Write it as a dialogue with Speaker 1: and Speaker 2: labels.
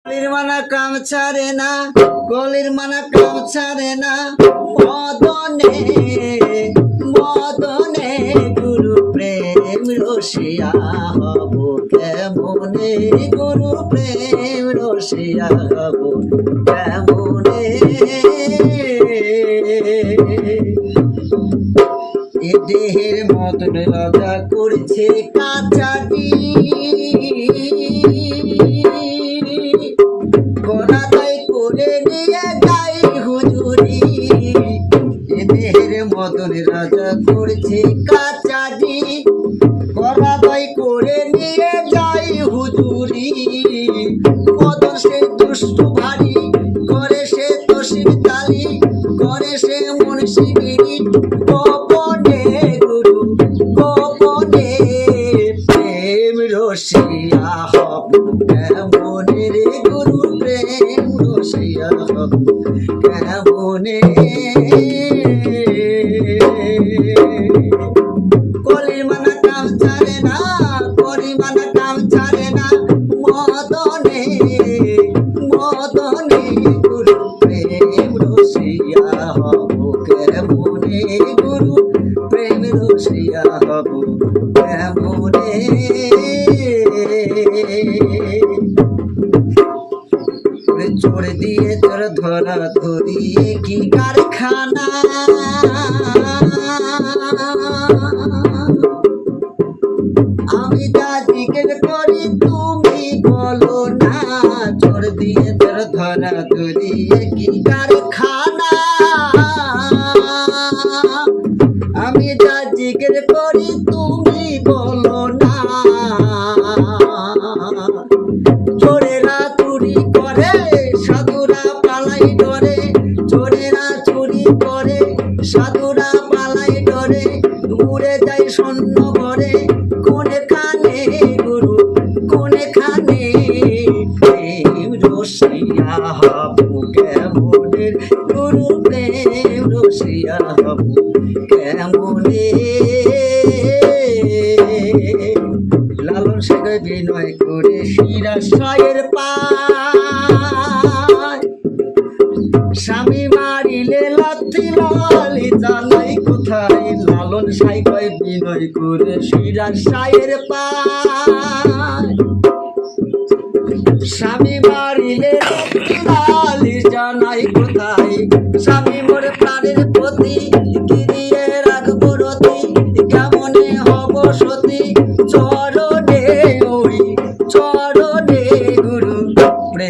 Speaker 1: কলির মানা কাম ছাড়ে না, কলির মানা কাম ছাড়ে না, মদনে মদনে গুরু প্রেম রসিয়া হব কেমনে, গুরু প্রেম রসিয়া হব কেমনে। এ দেহের মতন রাজা করছে কাচাটি, গলায় করে নিয়ে যাই হুজুরি। এ দেহের মতন রাজা করছে কাচাটি, গলায় করে নিয়ে যাই হুজুরি। কত সে দুষ্টু ভারী করে সে তসির তালি, করে সে মুন্সিগিরি গোপনে, গুরু গোপনে প্রেম রসিয়া হব কেমনে রে, গুরু প্রেম রসিয়া হব কেমনে। কলির মানা কাম ছাড়ে না, কলির মানা কাম ছাড়ে না, মদনে মদনে গুরু প্রেম রসিয়া হব কেমনে, গুরু প্রেম রসিয়া হব কেমনে। চোর দিয়ে চোর ধরা ধরিয়ে কি কারখানা, আমি যা জিজ্ঞেস করি তুমি বলো না। চোর দিয়ে চোর ধরা ধরিয়ে কি কারখানা, আমি যা জিজ্ঞেস করি তুমি বলো না। চোরেরা চুরি করে সাধুরা পালাই ডরে, চোরেরা চুরি করে সাধুরা পালাই ডরে, উড়ে যায় স্বর্ণ ভরে কোনখানে, গুরু কোনখানে প্রেম রসিয়া হব কেমনে, গুরু প্রেম রসিয়া হব কেমনে। লালন শেখে বিনয় করে শিরাশয়ের পায়, স্বামী মারিলে লাথি লালি জানাই কোথায়। লালন সাইকয় বিনয় করে শিরাশয়ের পায়, স্বামী মারিলে লাথি লালি জানাই কোথায়। স্বামী মোর প্রাণের প্রতি